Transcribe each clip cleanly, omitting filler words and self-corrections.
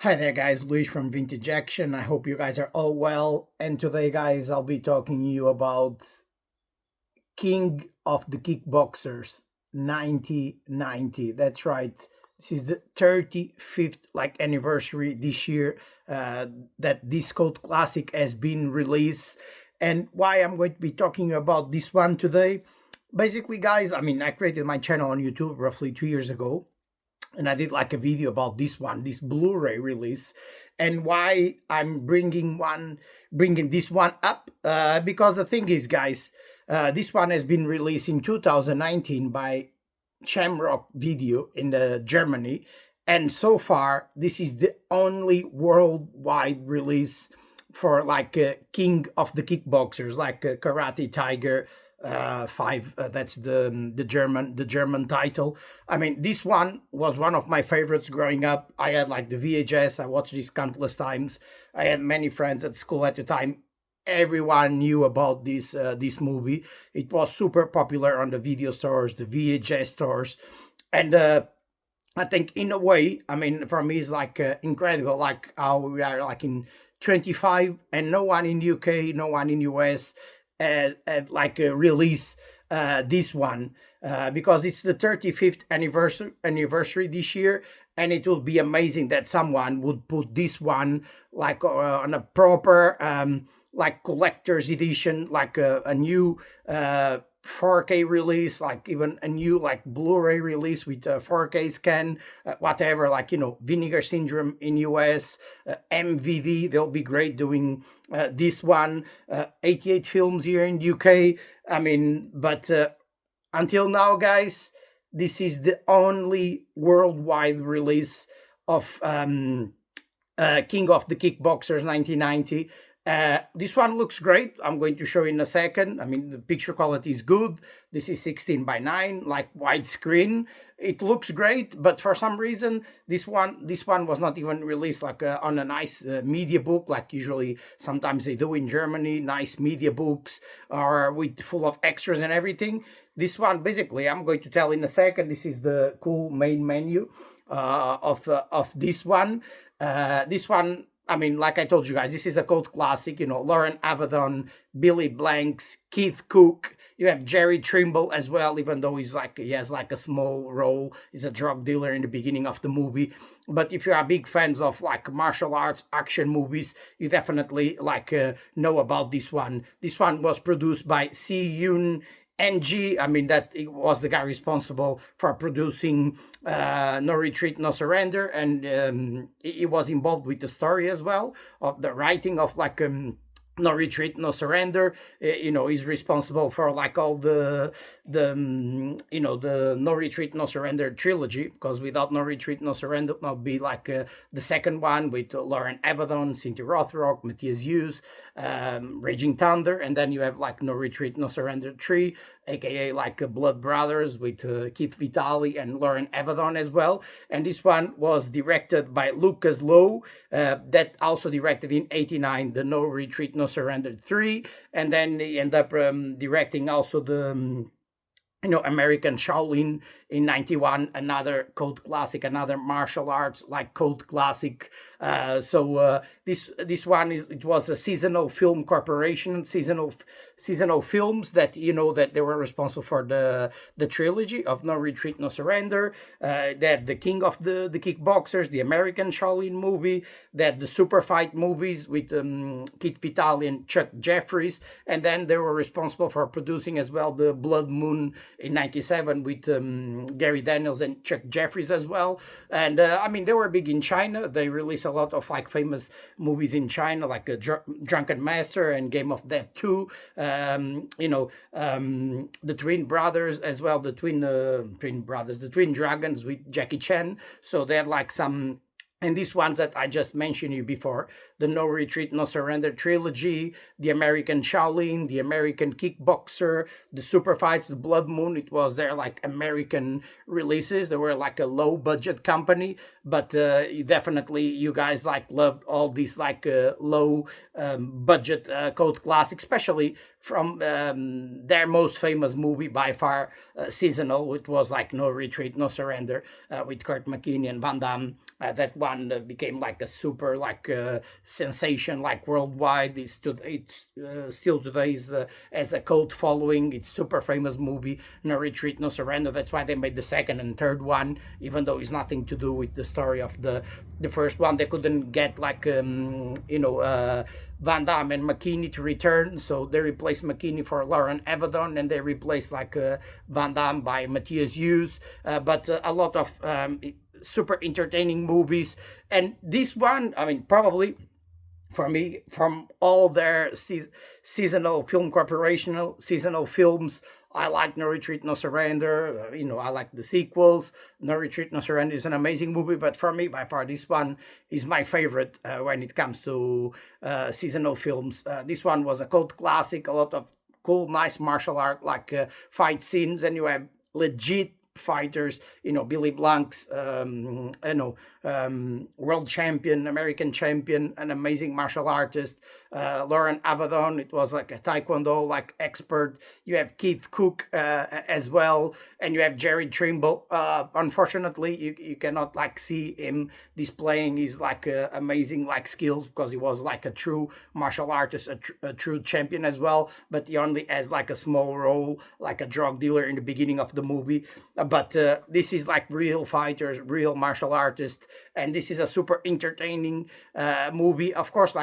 Hi there, guys. Luis from Vintage Action. I hope you guys are all well. And today, guys, I'll be talking to you about King of the Kickboxers 1990. That's right. This is the 35th anniversary this year that this cult classic has been released. And why I'm going to be talking about this one today. Basically, guys, I created my channel on YouTube roughly 2 years ago, and I did like a video about this Blu-ray release, and why I'm bringing this one up. Because the thing is, guys, this one has been released in 2019 by Shamrock Video in Germany, and so far this is the only worldwide release for King of the Kickboxers, Karate Tiger 5. That's the German title. This one was one of my favorites growing up. I had like the VHS. I watched this countless times. I had many friends at school at the time. Everyone knew about this movie. It was super popular on the video stores, the VHS stores, and I think in a way, for me, it's incredible, like how we are like in 25 and no one in UK, no one in US release this one, because it's the 35th anniversary this year, and it will be amazing that someone would put this one on a proper collector's edition, a new 4K release, even a new Blu-ray release with a 4K scan, whatever, Vinegar Syndrome in US, MVD, they'll be great doing this one, 88 Films here in UK. But until now, guys, this is the only worldwide release of King of the Kickboxers 1990. This one looks great. I'm going to show you in a second. The picture quality is good. This is 16:9, widescreen. It looks great, but for some reason, this one was not even released on a nice media book, like usually sometimes they do in Germany, nice media books or with full of extras and everything. This one, basically, I'm going to tell in a second. This is the cool main menu of this one. This one, like I told you guys, this is a cult classic. Loren, Avedon, Billy Blanks, Keith Cook. You have Jerry Trimble as well, even though he has a small role. He's a drug dealer in the beginning of the movie. But if you are big fans of martial arts action movies, you definitely know about this one. This one was produced by Si Yoon NG. That was the guy responsible for producing No Retreat, No Surrender, and he was involved with the story as well, of the writing of No Retreat, No Surrender. He's responsible for all the No Retreat, No Surrender trilogy, because without No Retreat, No Surrender, it would be the second one with Loren Avedon, Cynthia Rothrock, Matthias Hughes, Raging Thunder, and then you have No Retreat, No Surrender 3, aka Blood Brothers with Keith Vitale and Loren Avedon as well. And this one was directed by Lucas Lowe, that also directed in '89 the No Retreat, No Surrender 3, and then he ended up directing also the American Shaolin in '91, another cult classic, another martial arts cult classic. This one it was a seasonal film corporation, seasonal films that that they were responsible for the trilogy of No Retreat, No Surrender. That the King of the Kickboxers, the American Shaolin movie, that the Super Fight movies with Keith Vitale and Chuck Jeffries, and then they were responsible for producing as well the Blood Moon in '97 with Gary Daniels and Chuck Jeffries as well. And they were big in China. They released a lot of famous movies in China, like Drunken Master and Game of Death 2. The Twin Brothers as well, the Twin Dragons with Jackie Chan. So they had some. And these ones that I just mentioned you before, the No Retreat, No Surrender trilogy, the American Shaolin, the American Kickboxer, the Super Fights, the Blood Moon, it was their American releases. They were a low budget company, but definitely you guys loved all these low budget cult classics, especially from their most famous movie by far, seasonal. It was No Retreat, No Surrender, with Kurt McKinney and Van Damme. That was one became like a super sensation like worldwide. It's still today is as a cult following. It's super famous movie, No Retreat, No Surrender. That's why they made the second and third one, even though it's nothing to do with the story of the first one. They couldn't get Van Damme and McKinney to return, so they replaced McKinney for Loren Avedon, and they replaced Van Damme by Matthias Hughes. But a lot of super entertaining movies, and this one, I mean, probably for me, from all their seasonal film corporational seasonal films, I like No Retreat, No Surrender. I like the sequels. No Retreat, No Surrender is an amazing movie, but for me, by far, this one is my favorite when it comes to seasonal films. This one was a cult classic, a lot of cool, nice martial art, fight scenes, and you have legit fighters, Billy Blanks, world champion, American champion, an amazing martial artist, Loren Avedon. It was like a taekwondo expert. You have Keith Cook as well, and you have Jerry Trimble. Unfortunately, you cannot see him displaying his amazing skills, because he was a true martial artist, a true champion as well. But he only has a small role, like a drug dealer in the beginning of the movie. But this is real fighters, real martial artists, and this is a super entertaining movie. Of course,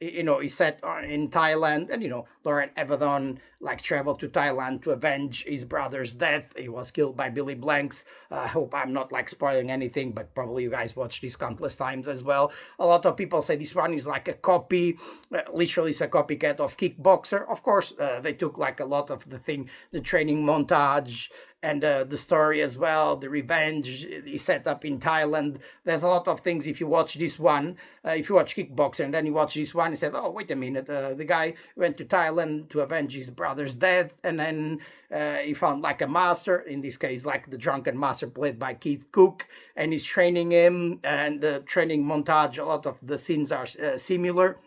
he's set in Thailand, and Loren Avedon traveled to Thailand to avenge his brother's death. He was killed by Billy Blanks. I hope I'm not spoiling anything, but probably you guys watched this countless times as well. A lot of people say this one is a copy, literally it's a copycat of Kickboxer. Of course, they took a lot of the training montage, and the story as well, the revenge is set up in Thailand. There's a lot of things. If you watch this one, if you watch Kickboxer and then you watch this one, you said, oh, wait a minute, the guy went to Thailand to avenge his brother's death, and then he found a master, in this case the drunken master played by Keith Cook, and he's training him, and the training montage, a lot of the scenes are similar.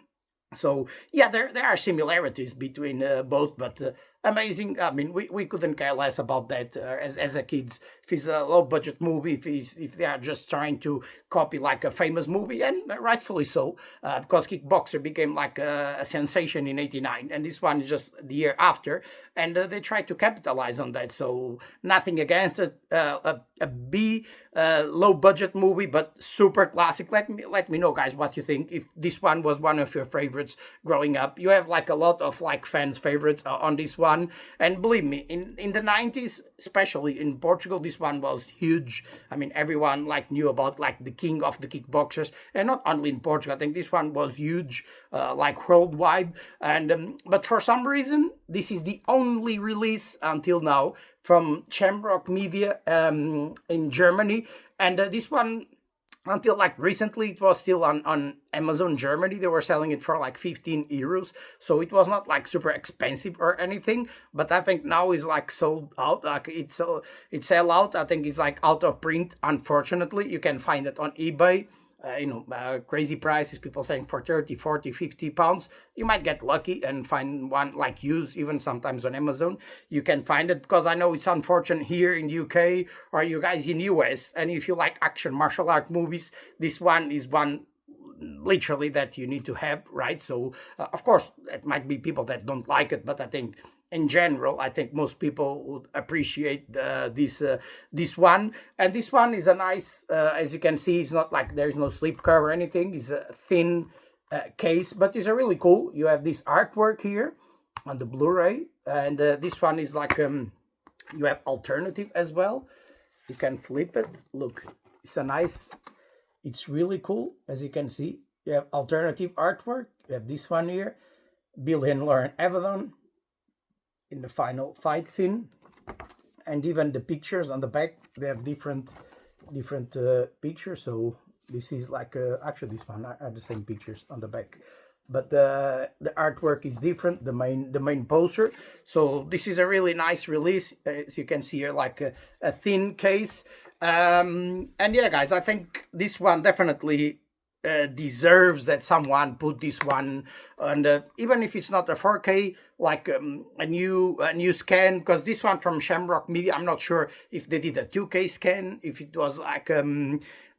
So yeah, there are similarities between both, but amazing. I mean, we couldn't care less about that as a kids. If it's a low budget movie, if they are just trying to copy a famous movie, and rightfully so, because Kickboxer became a sensation in '89, and this one is just the year after, and they tried to capitalize on that. So nothing against it. A B low budget movie, but super classic. Let me know, guys, what you think. If this one was one of your favorites growing up, you have a lot of fans' favorites on this one. And believe me, in the 90s, especially in Portugal, this one was huge. I mean, everyone knew about the king of the kickboxers, and not only in Portugal. I think this one was huge, worldwide. And but for some reason, this is the only release until now from Shamrock Media in Germany, and this one, until recently, it was still on Amazon Germany. They were selling it for 15 euros. So it was not super expensive or anything. But I think now is sold out. It's sell out. I think it's out of print. Unfortunately, you can find it on eBay. Crazy prices, people saying for 30, 40, 50 pounds. You might get lucky and find one used, even sometimes on Amazon. You can find it, because I know it's unfortunate here in UK or you guys in US. And if you like action martial art movies, this one is one literally that you need to have, right? So, of course, it might be people that don't like it, but I think in general, I think most people would appreciate this one. And this one is a nice, as you can see, it's not there's no slipcover or anything. It's a thin case, but it's a really cool. You have this artwork here on the Blu-ray, and this one is you have alternative as well. You can flip it. Look, it's really cool, as you can see. You have alternative artwork. You have this one here, Billy and Loren Avedon in the final fight scene, and even the pictures on the back, they have different pictures. So this is actually this one are the same pictures on the back, but the artwork is different, the main poster. So this is a really nice release, as you can see here, a thin case. And yeah, guys, I think this one definitely deserves that someone put this one on even if it's not a 4K, a new scan, because this one from Shamrock Media, I'm not sure if they did a 2K scan, if it was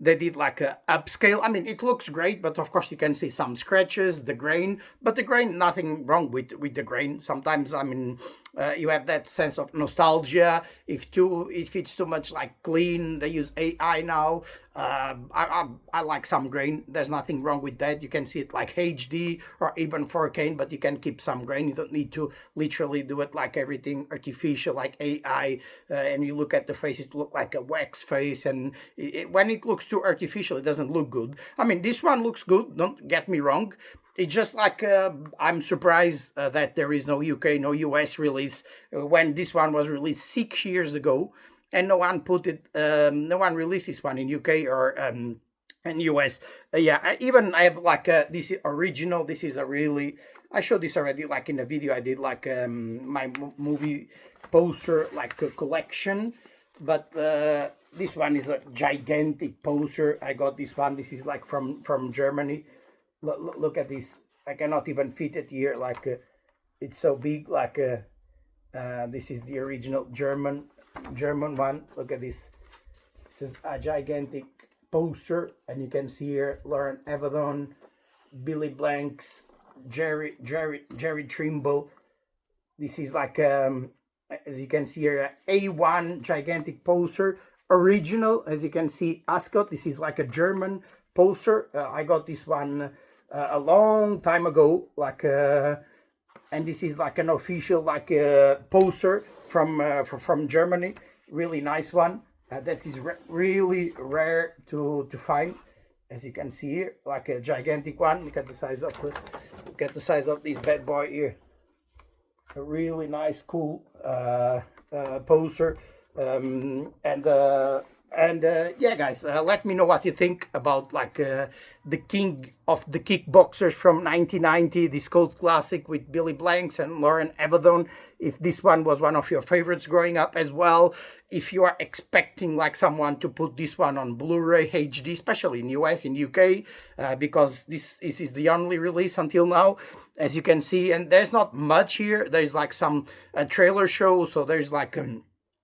they did like a upscale. I mean, it looks great, but of course you can see some scratches, the grain. But the grain, nothing wrong with the grain. Sometimes, I mean, you have that sense of nostalgia. If it's too much like clean, they use AI now. I like some grain. There's nothing wrong with that. You can see it like HD or even 4K, but you can keep some grain. You don't need to literally do it like everything artificial, like AI. And you look at the face, it looks like a wax face, and when it looks too artificial, it doesn't look good. I mean, this one looks good. Don't get me wrong. It's just like I'm surprised that there is no UK, no US release when this one was released 6 years ago, and no one put it. No one released this one in UK or in US. Yeah, I have like this original. This is a really. I showed this already, like in a video I did, like my movie poster, like a collection, but. This one is a gigantic poster. I got this one. This is like from Germany. Look at this. I cannot even fit it here. Like it's so big. Like this is the original German one. Look at this. This is a gigantic poster, and you can see here Loren Avedon, Billy Blanks, Jerry Trimble. This is like as you can see here, A1 gigantic poster. Original, as you can see, Ascot. This is like a German poster. I got this one a long time ago, like, and this is like an official like poster from Germany. Really nice one. That is really rare to find, as you can see here, like a gigantic one. Look at the size of this bad boy here. A really nice, cool poster. Yeah, guys, let me know what you think about like the king of the kickboxers from 1990, this cult classic with Billy Blanks and Loren Avedon. If this one was one of your favorites growing up as well, if you are expecting like someone to put this one on Blu-ray HD, especially in US, in UK, because this is the only release until now, as you can see, and there's not much here. There's like some trailer show, so there's like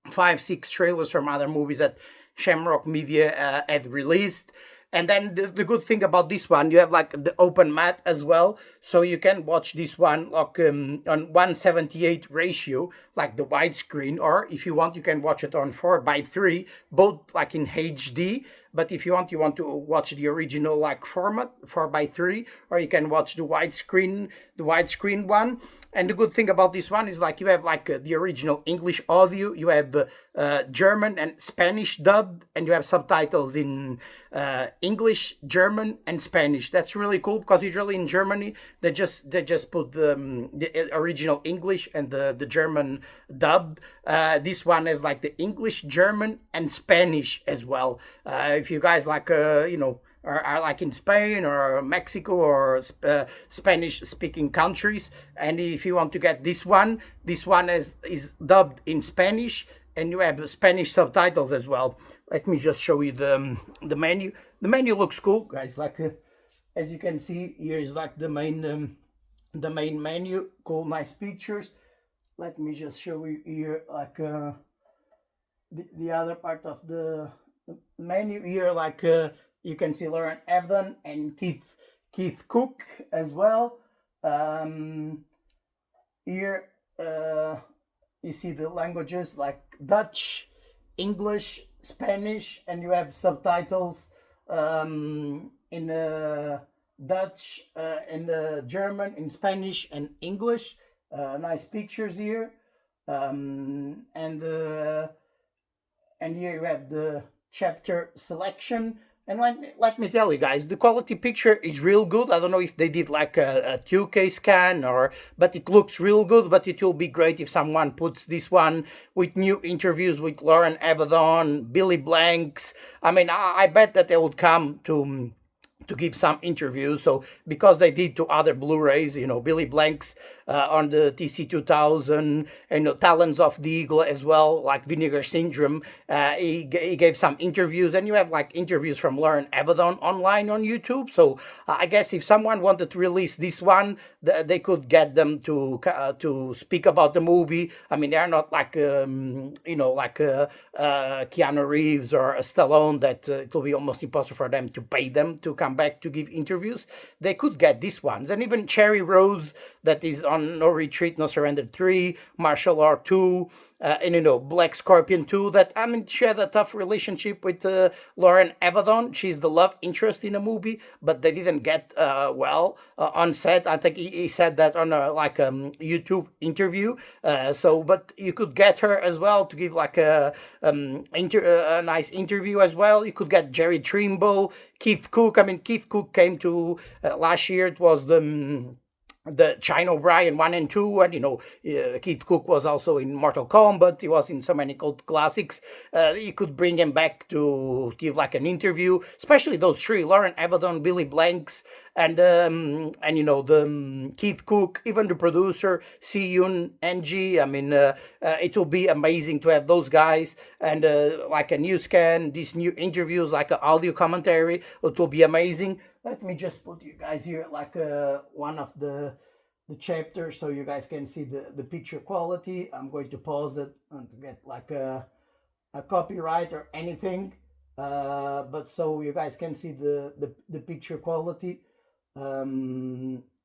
5-6 trailers from other movies that Shamrock Media had released. And then the good thing about this one, you have like the open mat as well, so you can watch this one like on 178 ratio, like the widescreen, or if you want, you can watch it on 4:3, both like in HD. But if you want to watch the original like format 4:3, or you can watch the widescreen one. And the good thing about this one is like you have like the original English audio, you have German and Spanish dub, and you have subtitles in English, German, and Spanish. That's really cool, because usually in Germany they just put the original English and the German dub. This one has like the English, German, and Spanish as well. If you guys like are like in Spain or Mexico or Spanish speaking countries, and if you want to get this one is dubbed in Spanish, and you have Spanish subtitles as well. Let me just show you the menu. The menu looks cool, guys. Like as you can see, here is like the main menu. Cool, nice pictures. Let me just show you here like the other part of the menu here. Like you can see Loren Avedon and Keith Cook as well. Here you see the languages like Dutch, English, Spanish, and you have subtitles in Dutch, in German, in Spanish, and English. Nice pictures here, and here you have the chapter selection. And let me tell you guys, the quality picture is real good. I don't know if they did like a 2K scan but it looks real good. But it will be great if someone puts this one with new interviews with Loren Avedon, Billy Blanks. I mean, I bet that they would come to to give some interviews. So because they did to other Blu-rays, Billy Blanks on the TC2000, and Talons of the Eagle as well, like Vinegar Syndrome. He gave some interviews, and you have like interviews from Loren Avedon online on YouTube. So I guess if someone wanted to release this one, they could get them to speak about the movie. I mean, they're not like Keanu Reeves or Stallone that it will be almost impossible for them to pay them to come back to give interviews. They could get these ones, and even Cherry Rose that is on No Retreat, No Surrender 3, Martial Art 2, and Black Scorpion 2. That, I mean, she had a tough relationship with Loren Avedon. She's the love interest in the movie, but they didn't get well on set. I think he said that on a YouTube interview. But you could get her as well to give like a nice interview as well. You could get Jerry Trimble, Keith Cook. I mean, Keith Cook came to last year. It was the China O'Brien 1 and 2, and Keith Cook was also in Mortal Kombat. He was in so many cult classics. You could bring him back to give like an interview, especially those three: Loren Avedon, Billy Blanks, and the Keith Cook, even the producer Si-Yun NG. I mean, it will be amazing to have those guys, and like a new scan, these new interviews, like an audio commentary. It will be amazing. Let me just put you guys here like one of the chapters so you guys can see the picture quality. I'm going to pause it and to get like a copyright or anything, but so you guys can see the picture quality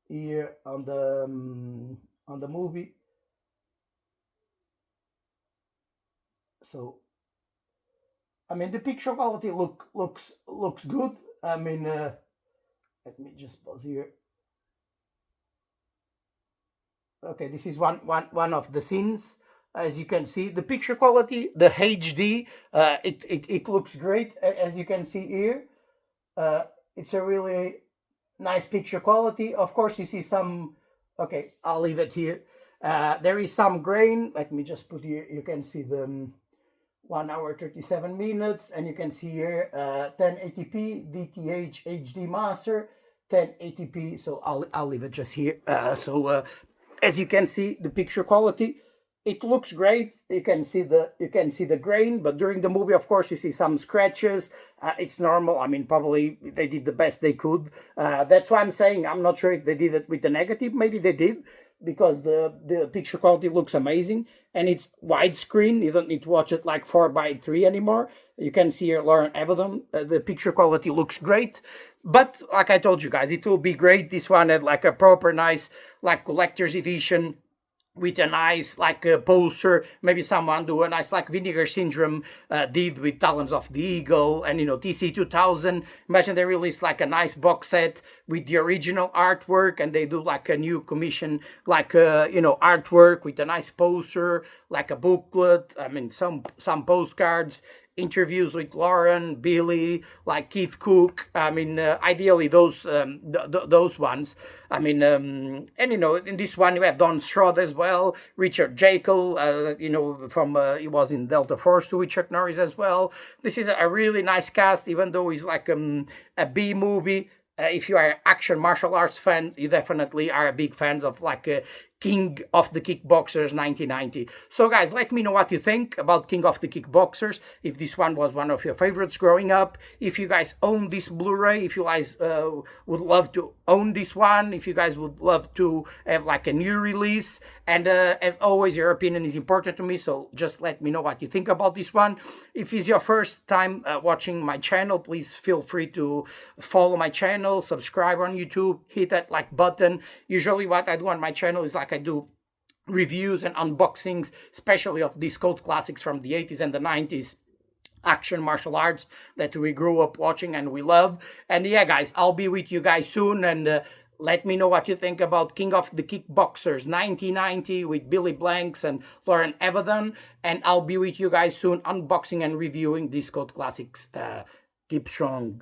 here on the movie. So I mean, the picture quality looks good. I mean, let me just pause here. Okay, this is one of the scenes. As you can see, the picture quality, the HD, it looks great. As you can see here, it's a really nice picture quality. Of course, you see some. Okay, I'll leave it here. There is some grain. Let me just put here. You can see the 1 hour 37 minutes, and you can see here 1080p VTH HD master, 1080p. So I'll leave it just here. As you can see, the picture quality, it looks great. You can see the grain, but during the movie, of course, you see some scratches. It's normal. I mean, probably they did the best they could. That's why I'm saying I'm not sure if they did it with the negative. Maybe they did, because the picture quality looks amazing, and it's widescreen. You don't need to watch it like 4:3 anymore. You can see here Loren Avedon. The picture quality looks great, but like I told you guys, it will be great. This one had like a proper nice like collector's edition with a nice like poster. Maybe someone do a nice like Vinegar Syndrome did with Talons of the Eagle, and TC2000. Imagine they released like a nice box set with the original artwork, and they do like a new commission like artwork with a nice poster, like a booklet. I mean, some postcards, interviews with Loren, Billy, like Keith Cook. I mean, ideally those ones. I mean, and in this one you have Don Strode as well, Richard Jekyll. From he was in Delta Force 2 with Chuck Norris as well. This is a really nice cast, even though it's like a B movie. If you are action martial arts fans, you definitely are a big fans of like King of the Kickboxers 1990. So guys, let me know what you think about King of the Kickboxers, if this one was one of your favorites growing up, if you guys own this Blu-ray, if you guys would love to own this one, if you guys would love to have like a new release. And as always, your opinion is important to me, so just let me know what you think about this one. If it's your first time watching my channel, please feel free to follow my channel, subscribe on YouTube, hit that like button. Usually what I do on my channel is like I do reviews and unboxings, especially of these cult classics from the 80s and the 90s, action martial arts that we grew up watching and we love. And yeah, guys, I'll be with you guys soon, and let me know what you think about King of the Kickboxers 1990 with Billy Blanks and Loren Avedon, and I'll be with you guys soon unboxing and reviewing these cult classics. Keep strong.